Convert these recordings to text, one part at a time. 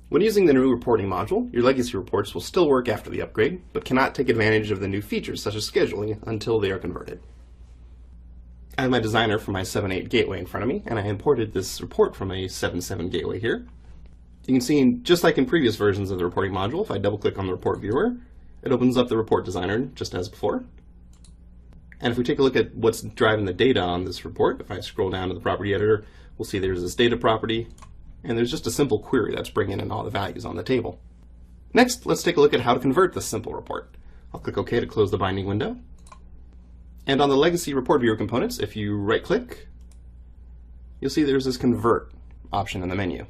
When using the new reporting module, your legacy reports will still work after the upgrade, but cannot take advantage of the new features such as scheduling until they are converted. I have my designer for my 7.8 gateway in front of me, and I imported this report from a 7.7 gateway here. You can see, just like in previous versions of the reporting module, if I double-click on the report viewer, it opens up the report designer just as before. And if we take a look at what's driving the data on this report, if I scroll down to the property editor, we'll see there's this data property, and there's just a simple query that's bringing in all the values on the table. Next, let's take a look at how to convert this simple report. I'll click OK to close the binding window. And on the legacy report viewer components, if you right-click, you'll see there's this convert option in the menu.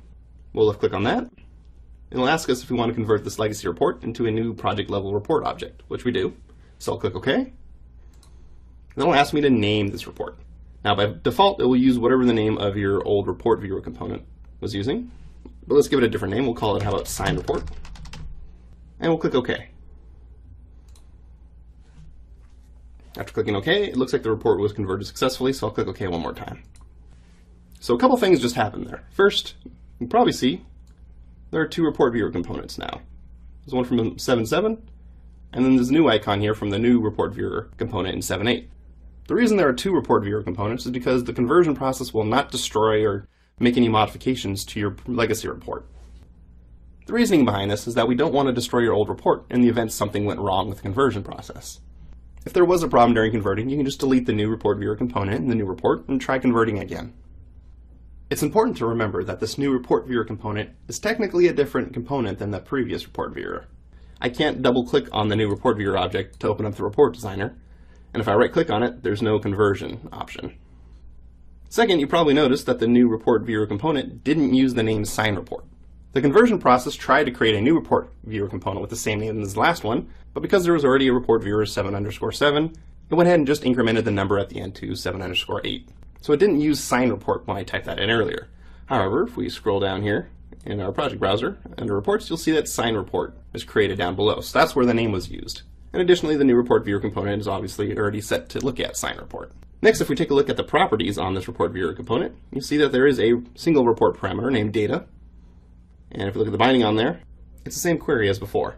We'll left-click on that. It'll ask us if we want to convert this legacy report into a new project-level report object, which we do. So I'll click OK. Then it'll ask me to name this report. Now, by default, it will use whatever the name of your old report viewer component was using. But let's give it a different name. We'll call it, how about, sign report. And we'll click OK. After clicking OK, it looks like the report was converted successfully, so I'll click OK one more time. So a couple things just happened there. First, you can probably see there are two report viewer components now. There's one from 7.7, and then there's a new icon here from the new report viewer component in 7.8. The reason there are two report viewer components is because the conversion process will not destroy or make any modifications to your legacy report. The reasoning behind this is that we don't want to destroy your old report in the event something went wrong with the conversion process. If there was a problem during converting, you can just delete the new report viewer component in the new report and try converting again. It's important to remember that this new report viewer component is technically a different component than the previous report viewer. I can't double-click on the new report viewer object to open up the report designer, and if I right-click on it, there's no conversion option. Second, you probably noticed that the new report viewer component didn't use the name sign report. The conversion process tried to create a new report viewer component with the same name as the last one, but because there was already a report viewer 7_7, it went ahead and just incremented the number at the end to 7_8. So it didn't use sign report when I typed that in earlier. However, if we scroll down here in our project browser, under reports, you'll see that sign report is created down below. So that's where the name was used. And additionally, the new report viewer component is obviously already set to look at sign report. Next, if we take a look at the properties on this report viewer component, you see that there is a single report parameter named data. And if we look at the binding on there, it's the same query as before.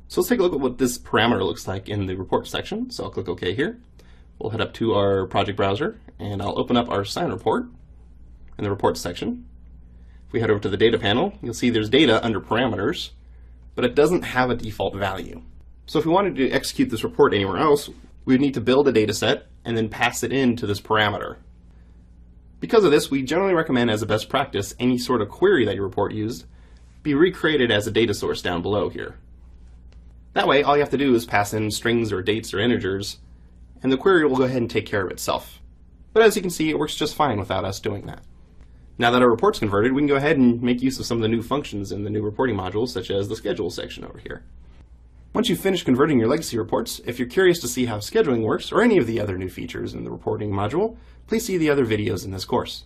So let's take a look at what this parameter looks like in the report section. So I'll click OK here. We'll head up to our project browser, and I'll open up our sign report in the reports section. If we head over to the data panel, you'll see there's data under parameters, but it doesn't have a default value. So if we wanted to execute this report anywhere else, we would need to build a data set and then pass it into this parameter. Because of this, we generally recommend as a best practice, any sort of query that your report used be recreated as a data source down below here. That way, all you have to do is pass in strings or dates or integers, and the query will go ahead and take care of itself. But as you can see, it works just fine without us doing that. Now that our report's converted, we can go ahead and make use of some of the new functions in the new reporting module, such as the schedule section over here. Once you've finished converting your legacy reports, if you're curious to see how scheduling works or any of the other new features in the reporting module, please see the other videos in this course.